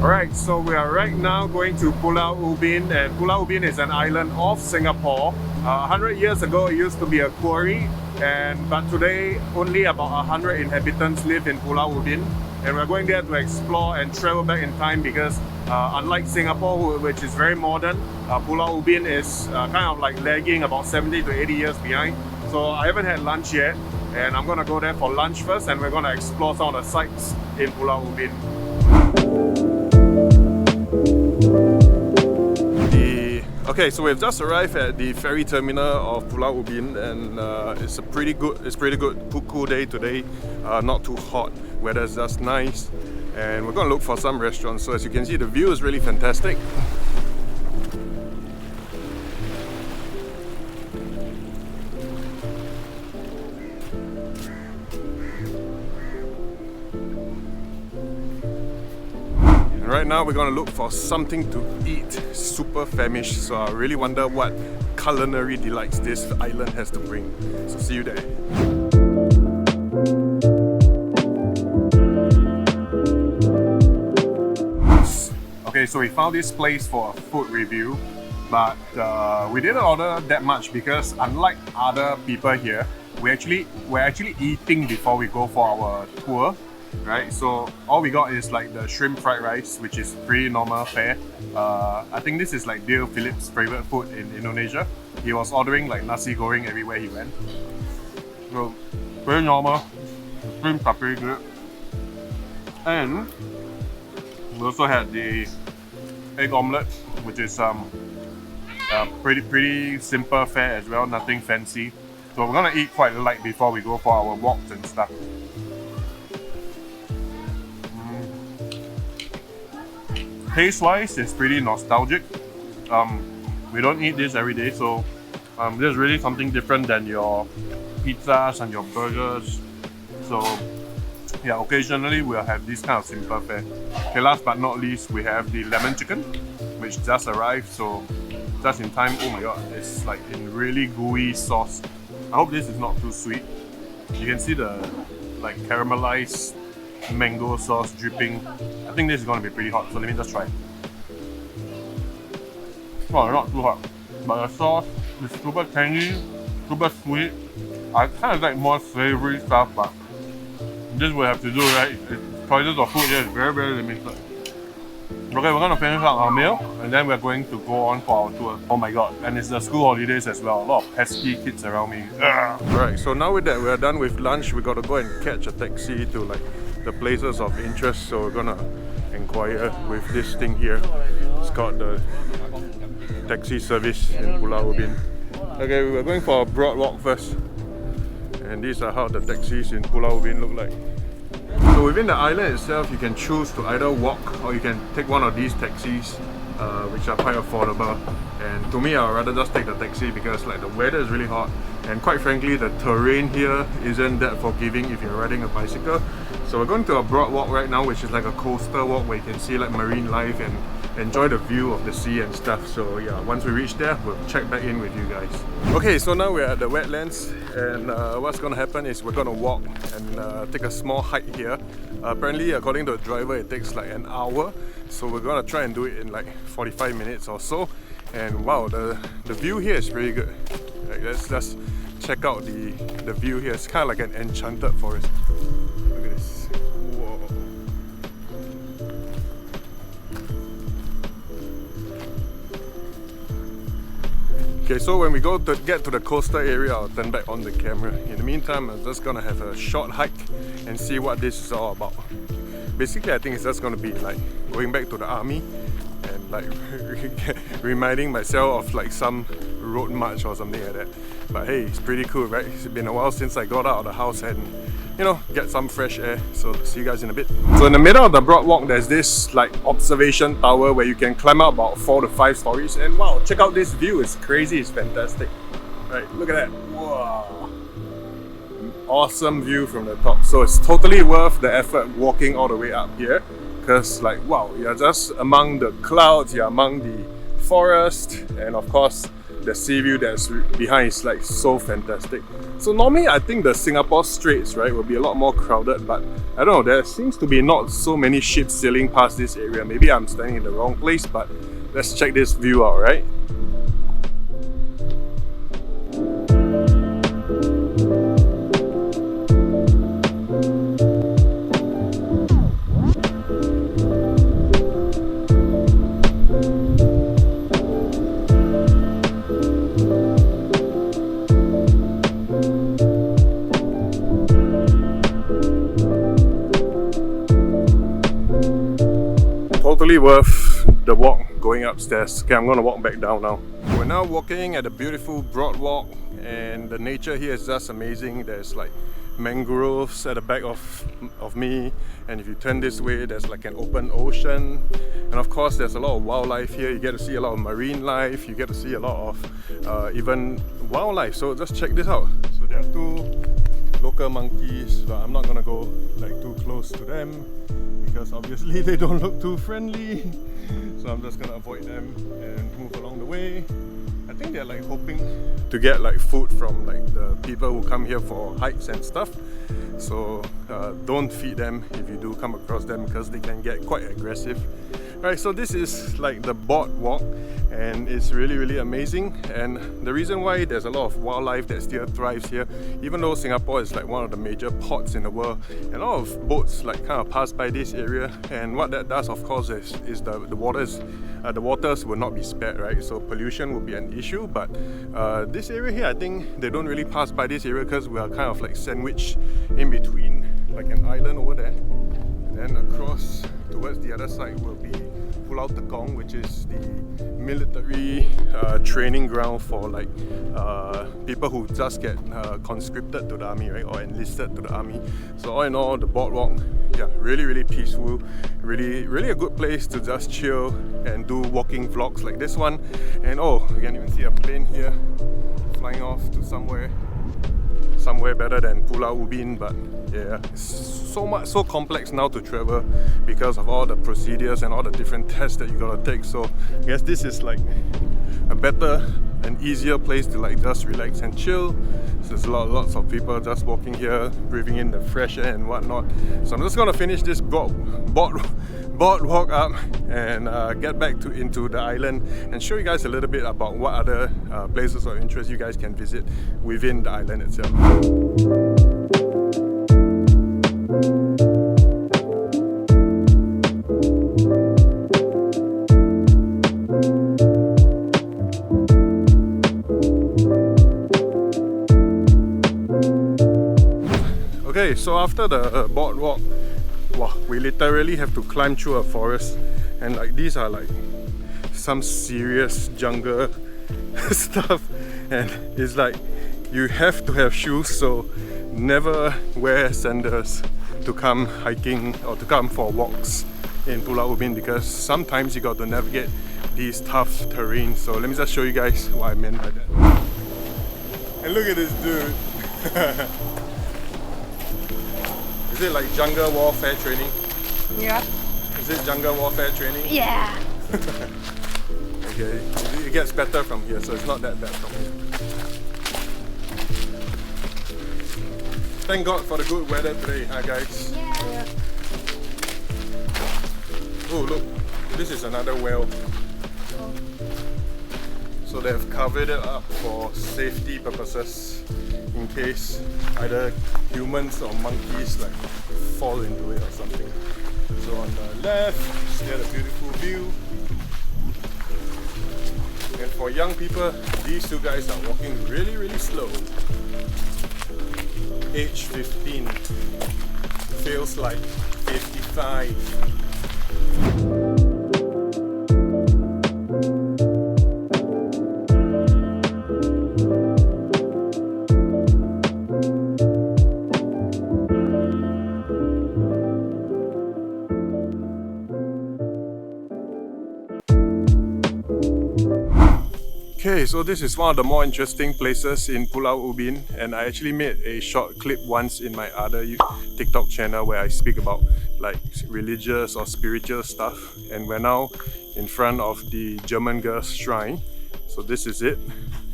Alright, so we are right now going to Pulau Ubin, and Pulau Ubin is an island off Singapore. 100 years ago it used to be a quarry, but today only about 100 inhabitants live in Pulau Ubin. And we're going there to explore and travel back in time because unlike Singapore, which is very modern, Pulau Ubin is kind of like lagging about 70 to 80 years behind. So I haven't had lunch yet, and I'm gonna go there for lunch first, and we're gonna explore some of the sites in Pulau Ubin. Okay, so we've just arrived at the ferry terminal of Pulau Ubin, and it's pretty good, cool day today. Not too hot, weather's just nice, and we're gonna look for some restaurants. So as you can see, the view is really fantastic. Right now we're gonna look for something to eat. Super famished, so I really wonder what culinary delights this island has to bring. So see you there. Okay, so we found this place for a food review, but we didn't order that much because unlike other people here, we're actually eating before we go for our tour. Right, so all we got is like the shrimp fried rice, which is pretty normal fare. I think this is like Dale Philip's favorite food in Indonesia. He was ordering like nasi goreng everywhere he went. So very normal. The shrimps are pretty good. And we also had the egg omelette, which is pretty simple fare as well, nothing fancy. So we're gonna eat quite light before we go for our walks and stuff. Taste-wise, it's pretty nostalgic. We don't eat this every day, so this is really something different than your pizzas and your burgers. So yeah, occasionally we'll have this kind of simple fare. Okay, last but not least, we have the lemon chicken, which just arrived, so just in time. Oh my god, it's like in really gooey sauce. I hope this is not too sweet. You can see the like caramelized mango sauce dripping. I think this is going to be pretty hot, so let me just try it. Oh, not too hot, but the sauce is super tangy, super sweet. I kind of like more savory stuff, but this will have to do, right? Choices of food here is very limited. Okay, we're going to finish up our meal, and then we're going to go on for our tour. Oh my god, and it's the school holidays as well. A lot of pesky kids around me. Alright, so now that we're done with lunch, we got to go and catch a taxi to like the places of interest. So we're gonna inquire with this thing here. It's called the taxi service in Pulau Ubin. Okay, we're going for a broad walk first, and these are how the taxis in Pulau Ubin look like. So within the island itself, you can choose to either walk or you can take one of these taxis, which are quite affordable. And to me, I'd rather just take the taxi because like the weather is really hot, and quite frankly the terrain here isn't that forgiving if you're riding a bicycle. So we're going to a broad walk right now, which is like a coastal walk where you can see like marine life and enjoy the view of the sea and stuff. So yeah, once we reach there, we'll check back in with you guys. Okay, so now we're at the wetlands, and what's gonna happen is we're gonna walk and take a small hike here. Apparently, according to the driver, it takes like an hour, so we're gonna try and do it in like 45 minutes or so. And wow, the view here is pretty good. Like, let's just check out the view here. It's kind of like an enchanted forest. Look at this. Whoa. Okay, so when we go to get to the coastal area, I'll turn back on the camera. In the meantime, I'm just gonna have a short hike and see what this is all about. Basically, I think it's just gonna be like going back to the army and like reminding myself of like some road march or something like that. But hey, it's pretty cool, right? It's been a while since I got out of the house and, you know, get some fresh air. So see you guys in a bit. So in the middle of the broad walk, there's this like observation tower where you can climb up about 4 to 5 stories, and wow, check out this view. It's crazy, it's fantastic. Right, look at that. Wow, awesome view from the top. So it's totally worth the effort walking all the way up here, because like wow, you're just among the clouds, you're among the forest, and of course the sea view that's behind is like so fantastic. So normally I think the Singapore Straits, right, will be a lot more crowded, but I don't know, there seems to be not so many ships sailing past this area. Maybe I'm standing in the wrong place, but let's check this view out, right? Totally worth the walk going upstairs. Okay, I'm gonna walk back down now. We're now walking at a beautiful broad walk, and the nature here is just amazing. There's like mangroves at the back of me, and if you turn this way there's like an open ocean, and of course there's a lot of wildlife here. You get to see a lot of marine life, you get to see a lot of even wildlife. So just check this out. So there are two local monkeys, but I'm not gonna go like too close to them because obviously they don't look too friendly, so I'm just gonna avoid them and move along the way. I think they're like hoping to get like food from like the people who come here for hikes and stuff, so don't feed them if you do come across them because they can get quite aggressive. Right, so this is like the boardwalk, and it's really amazing. And the reason why there's a lot of wildlife that still thrives here, even though Singapore is like one of the major ports in the world, a lot of boats like kind of pass by this area, and what that does of course is the waters will not be spared, right? So pollution will be an issue, but this area here, I think they don't really pass by this area because we are kind of like sandwiched in between like an island over there, and then across towards the other side will be Pulau, which is the military training ground for like people who just get conscripted to the army, right, or enlisted to the army. So all in all, the boardwalk, yeah, really peaceful, really a good place to just chill and do walking vlogs like this one. And oh, you can even see a plane here flying off to somewhere better than Pulau Ubin, but yeah, it's so complex now to travel because of all the procedures and all the different tests that you gotta take. So I guess this is like a better and easier place to like just relax and chill. So there's lots of people just walking here, breathing in the fresh air and whatnot. So I'm just gonna finish this boardwalk up and get back into the island and show you guys a little bit about what other places of interest you guys can visit within the island itself. Okay, so after the boardwalk, wow, we literally have to climb through a forest, and like these are like some serious jungle stuff, and it's like you have to have shoes, so never wear sandals to come hiking or to come for walks in Pulau Ubin, because sometimes you got to navigate these tough terrains. So let me just show you guys what I meant by that. And look at this dude. Is it like jungle warfare training? Yeah. Is it jungle warfare training? Yeah. Okay, it gets better from here, so it's not that bad from here. Thank God for the good weather today, huh guys? Yeah. Oh look, this is another well. So they've covered it up for safety purposes in case either humans or monkeys like fall into it or something. So on the left, you get a beautiful view. And for young people, these two guys are walking really slow. Age 15 feels like 55. Okay, so this is one of the more interesting places in Pulau Ubin, and I actually made a short clip once in my other TikTok channel where I speak about like religious or spiritual stuff, and we're now in front of the German girls' shrine. So this is it.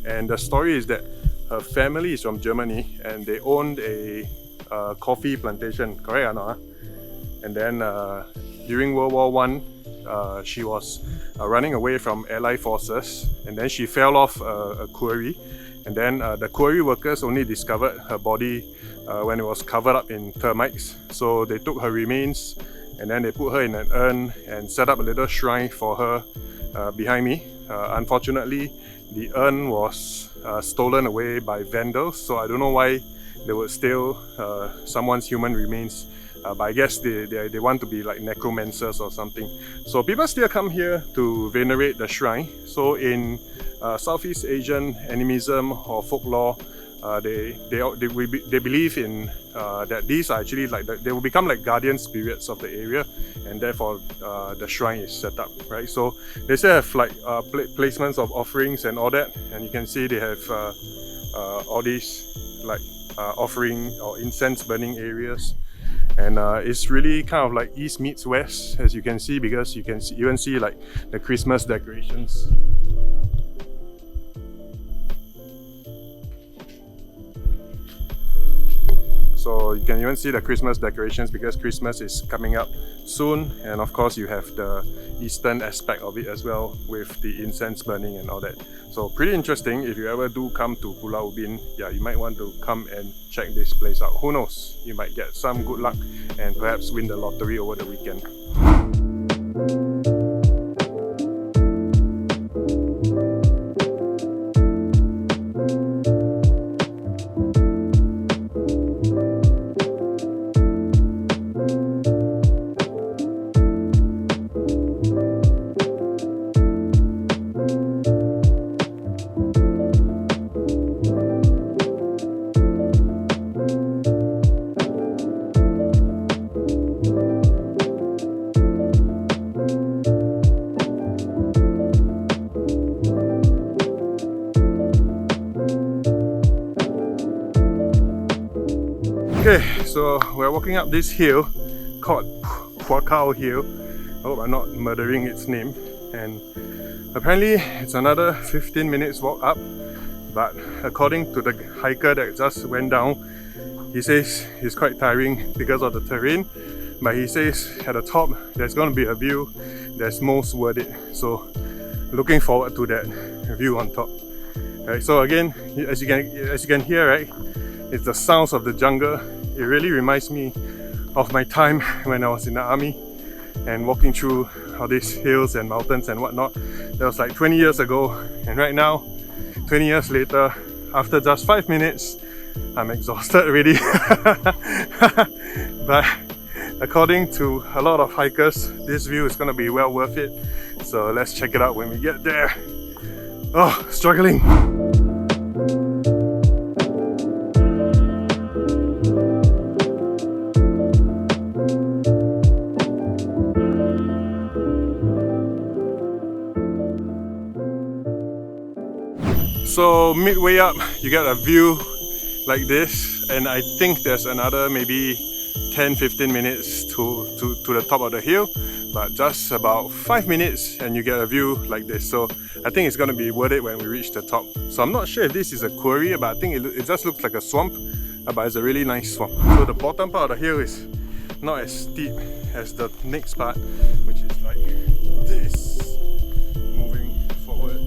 And the story is that her family is from Germany and they owned a coffee plantation, correct or not? And then during World War One, she was running away from Allied forces, and then she fell off a quarry, and then the quarry workers only discovered her body when it was covered up in termites. So they took her remains and then they put her in an urn and set up a little shrine for her behind me. Unfortunately, the urn was stolen away by vandals, so I don't know why they would steal someone's human remains. But I guess they want to be like necromancers or something. So people still come here to venerate the shrine. So in Southeast Asian animism or folklore, they believe in that these are actually like they will become like guardian spirits of the area, and therefore the shrine is set up, right? So they still have like placements of offerings and all that, and you can see they have all these like offering or incense burning areas. And it's really kind of like east meets west, as you can see, because you can even see like the Christmas decorations. So you can even see the Christmas decorations because Christmas is coming up soon, and of course you have the eastern aspect of it as well with the incense burning and all that. So pretty interesting. If you ever do come to Pulau Ubin, yeah, you might want to come and check this place out. Who knows, you might get some good luck and perhaps win the lottery over the weekend. Okay, so we're walking up this hill called Pulau Hill. I hope I'm not murdering its name. And apparently it's another 15 minutes walk up, but according to the hiker that just went down, he says it's quite tiring because of the terrain, but he says at the top there's going to be a view that's most worth it. So looking forward to that view on top. Right, so again, as you can hear, right, it's the sounds of the jungle. It really reminds me of my time when I was in the army and walking through all these hills and mountains and whatnot. That was like 20 years ago, and right now, 20 years later, after just 5 minutes, I'm exhausted already. But according to a lot of hikers, this view is going to be well worth it. So let's check it out when we get there. Oh, struggling. So midway up, you get a view like this, and I think there's another maybe 10-15 minutes to the top of the hill, but just about 5 minutes and you get a view like this. So I think it's going to be worth it when we reach the top. So I'm not sure if this is a quarry, but I think it just looks like a swamp, but it's a really nice swamp. So the bottom part of the hill is not as steep as the next part, which is like this, moving forward.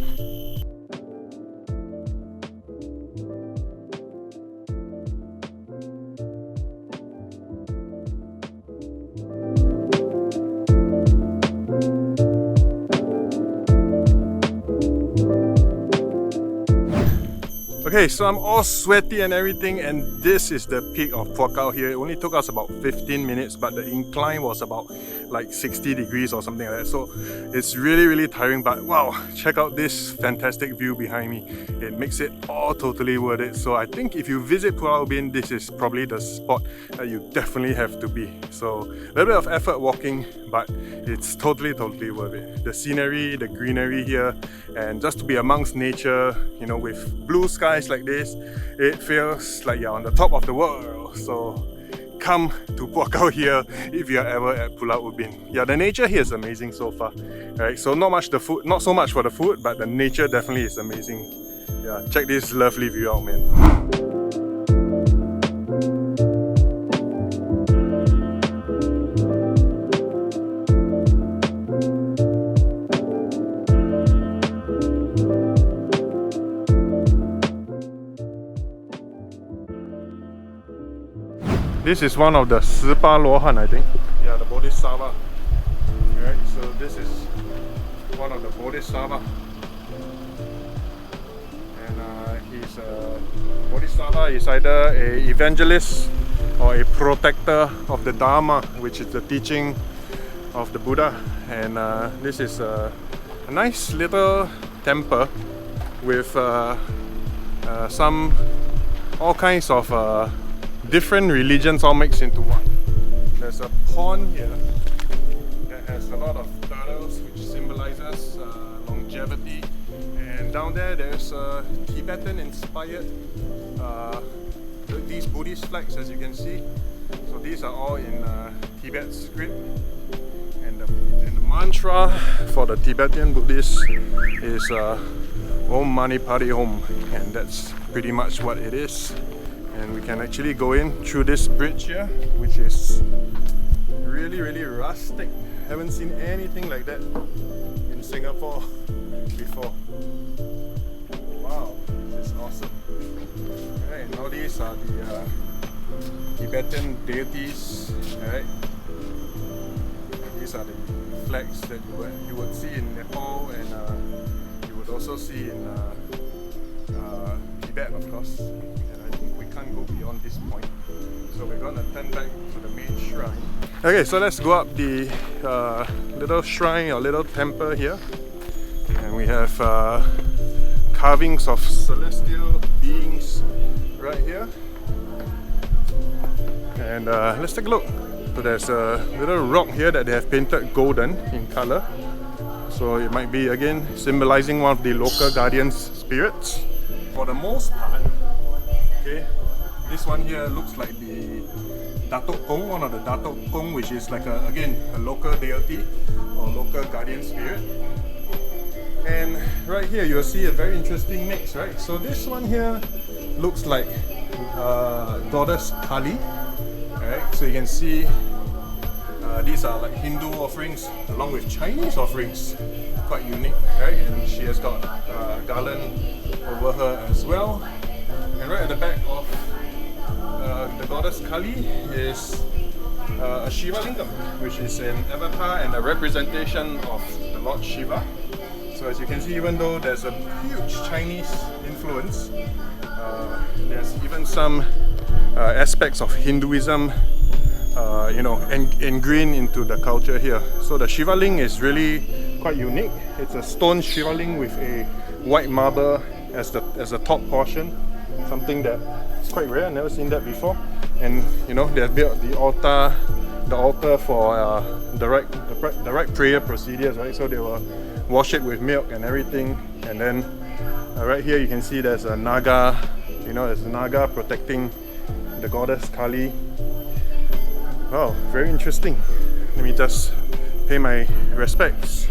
Okay, so I'm all sweaty and everything, and this is the peak of Pulau here. It only took us about 15 minutes, but the incline was about like 60 degrees or something like that. So it's really tiring, but wow, check out this fantastic view behind me. It makes it all totally worth it. So I think if you visit Pulau Ubin, this is probably the spot that you definitely have to be. So a little bit of effort walking, but it's totally worth it. The scenery, the greenery here, and just to be amongst nature, you know, with blue skies like this, it feels like you're on the top of the world. So come to Pulau here if you are ever at Pulau Ubin. Yeah, the nature here is amazing so far. Right, so not so much for the food, but the nature definitely is amazing. Yeah, check this lovely view out, man. This is one of the 18罗汉, I think. Yeah, the Bodhisattva. Alright, so this is one of the Bodhisattva. And he's a Bodhisattva is either an evangelist or a protector of the Dharma, which is the teaching of the Buddha. And this is a nice little temple with all kinds of different religions all mixed into one. There's a pond here that has a lot of turtles, which symbolizes longevity. And down there, there's a Tibetan-inspired these Buddhist flags, as you can see. So these are all in Tibet script. And the mantra for the Tibetan Buddhists is Om Mani Padme Hum, and that's pretty much what it is. And we can actually go in through this bridge here, which is really, really rustic. Haven't seen anything like that in Singapore before. Wow, this is awesome. Alright, now these are the Tibetan deities. Alright, these are the flags that you would see in Nepal, and you would also see in Tibet, of course. Can't go beyond this point, so we're gonna turn back to the main shrine. Okay, so let's go up the little shrine or little temple here, and we have carvings of celestial beings right here. And let's take a look. So there's a little rock here that they have painted golden in color, so it might be again symbolizing one of the local guardians spirits. For the most part, okay, this one here looks like the Datuk Kong, one of the Datuk Kong, which is like again a local deity or local guardian spirit. And right here you'll see a very interesting mix, right? So this one here looks like goddess Kali, right? So you can see these are like Hindu offerings along with Chinese offerings, quite unique, right? And she has got a garland over her as well. And right at the back of the goddess Kali is a Shiva Lingam, which is an avatar and a representation of the Lord Shiva. So as you can see, even though there's a huge Chinese influence, there's even some aspects of Hinduism ingrained into the culture here. So the Shiva Ling is really quite unique. It's a stone Shiva Ling with a white marble as the top portion. Something that is quite rare. I've never seen that before. And they have built the altar for the right prayer procedures, right? So they will wash it with milk and everything. And then right here you can see there's a Naga. There's a Naga protecting the goddess Kali. Wow, very interesting. Let me just pay my respects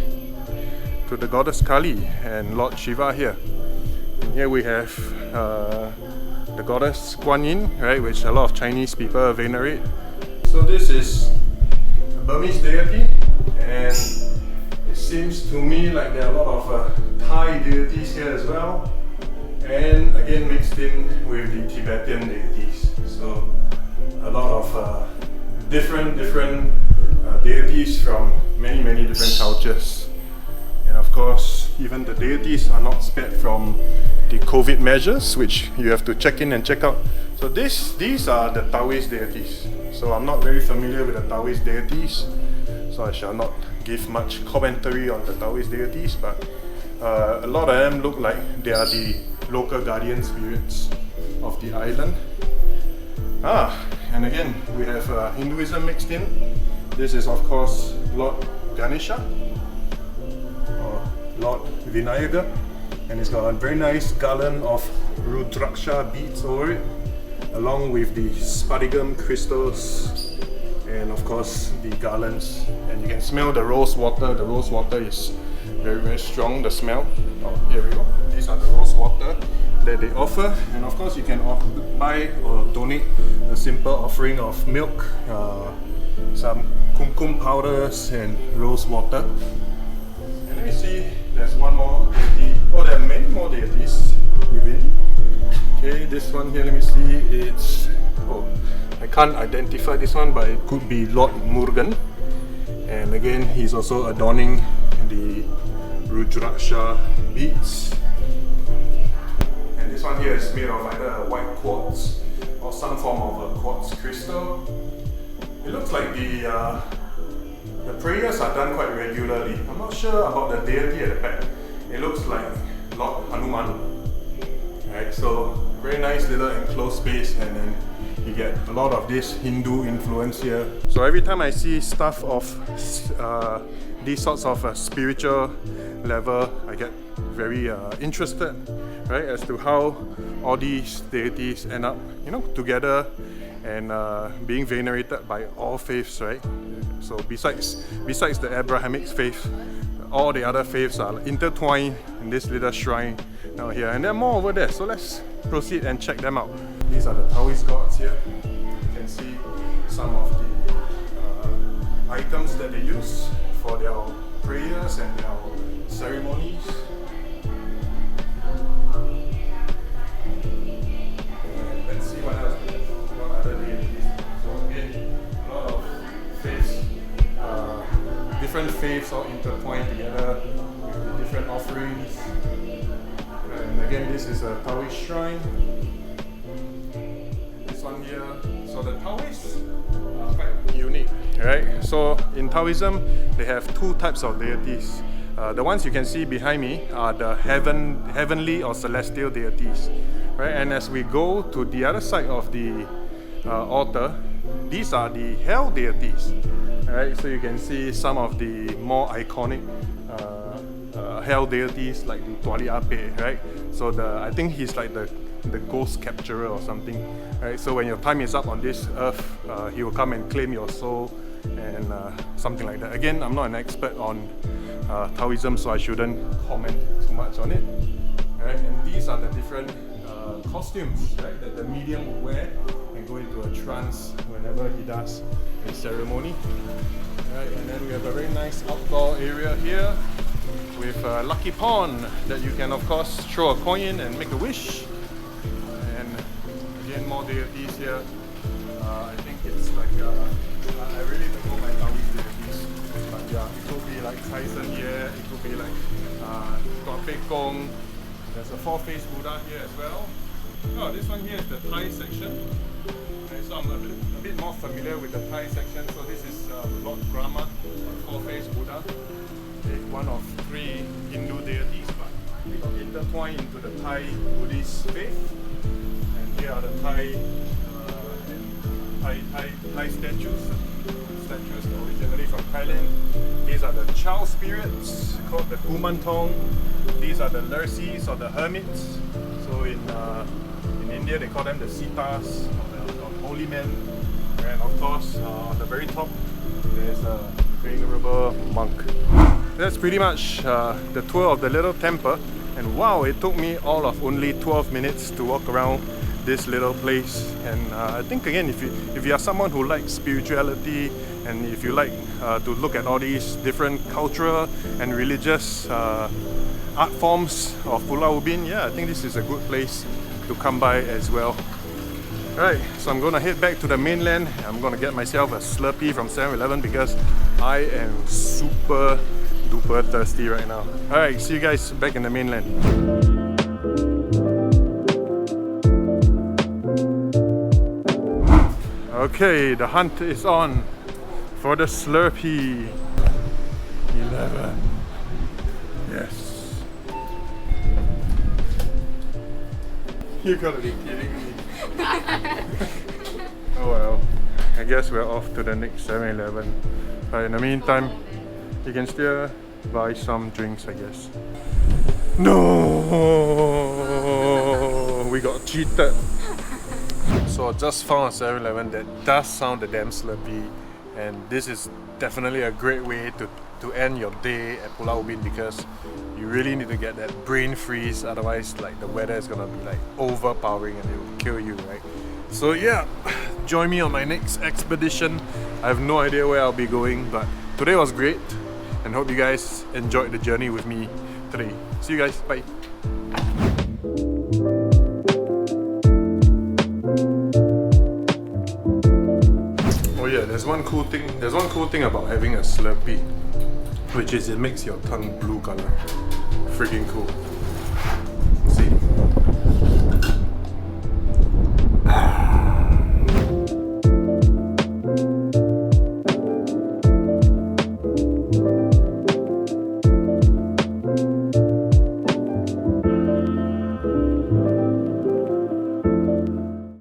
to the goddess Kali and Lord Shiva here. And here we have the goddess Guan Yin, right, which a lot of Chinese people venerate. So this is a Burmese deity, and it seems to me like there are a lot of Thai deities here as well, and again mixed in with the Tibetan deities. So a lot of different deities from many different cultures. And of course, even the deities are not spared from the COVID measures, which you have to check in and check out. So these are the Taoist deities. So I'm not very familiar with the Taoist deities, so I shall not give much commentary on the Taoist deities, but a lot of them look like they are the local guardian spirits of the island. And again, we have Hinduism mixed in. This is of course Lord Ganesha, or Lord Vinayaga, and it's got a very nice garland of Rudraksha beads over it. along with the spudigum crystals and of course the garlands. And you can smell the rose water. The rose water is very, very strong, the smell. Oh, here we go. These are the rose water that they offer. And of course you can buy or donate a simple offering of milk, some kumkum powders and rose water. And let me see, there's one more deity. Oh, there are many more deities within. Okay, this one here, let me see, it's... oh, I can't identify this one, but it could be Lord Murugan. And again, he's also adorning the Rudraksha beads. And this one here is made of either a white quartz or some form of a quartz crystal. It looks like the prayers are done quite regularly. I'm not sure about the deity at the back. It looks like Lord Hanuman. Right, so very nice little enclosed space, and then you get a lot of this Hindu influence here. So every time I see stuff of these sorts of spiritual level, I get very interested, right, as to how all these deities end up, you know, together and being venerated by all faiths, right? So besides the Abrahamic faith, all the other faiths are intertwined in this little shrine down here, and there are more over there. So let's proceed and check them out. These are the Taoist gods here. You can see some of the items that they use for their prayers and their ceremonies. And let's see what else, what other deities. So again, a lot of faiths, different faiths all intertwined together with the different offerings. And again, this is a Taoist shrine. This one here, so the Taoists are quite unique, right? So in Taoism, they have two types of deities. The ones you can see behind me are the heavenly or celestial deities, right? And as we go to the other side of the altar, these are the hell deities, right? So you can see some of the more iconic hell deities like the Tuali Ape, right? So I think he's like the ghost capturer or something, right? So when your time is up on this earth, he will come and claim your soul and something like that. Again, I'm not an expert on Taoism, so I shouldn't comment too much on it. Right? And these are the different costumes, right, that the medium will wear and go into a trance whenever he does a ceremony. Right? And then we have a very nice outdoor area here with a lucky pond that you can of course throw a coin in and make a wish. And again, more deities here. I think it's like I really don't know my Taoist deities, but yeah, it could be like Tyson here, it could be like Tua Pei Gong. There's a four-faced Buddha here as well. Oh, this one here is the Thai section. Okay, so I'm a bit more familiar with the Thai section. So this is Lord Brahma, four-faced Buddha. One of three Hindu deities, but they got intertwined into the Thai Buddhist faith. And here are the Thai statues originally from Thailand. These are the child spirits called the Kumantong. These are the Lersis or the hermits. So in India they call them the Sitas or holy men. And of course on the very top there's a venerable monk. That's pretty much the tour of the little temple, and wow, it took me all of only 12 minutes to walk around this little place. And I think again, if you are someone who likes spirituality and if you like to look at all these different cultural and religious art forms of Pulau Ubin, yeah, I think this is a good place to come by as well. Alright, so I'm gonna head back to the mainland. I'm gonna get myself a Slurpee from 7-Eleven because I am super duper thirsty right now. Alright, see you guys back in the mainland. Okay, the hunt is on for the Slurpee. 11. Yes. You gotta be kidding me. Oh well, I guess we're off to the next 7-Eleven. But in the meantime, you can still buy some drinks, I guess. No, we got cheated. So I just found a 7-Eleven that does sound the damn slurpy, and this is definitely a great way to end your day at Pulau Ubin, because you really need to get that brain freeze, otherwise like the weather is gonna be like overpowering and it will kill you, right? So yeah, join me on my next expedition. I have no idea where I'll be going, but today was great and hope you guys enjoyed the journey with me today. See you guys, bye. Oh yeah, there's one cool thing about having a Slurpee, which is it makes your tongue blue color. Freaking cool.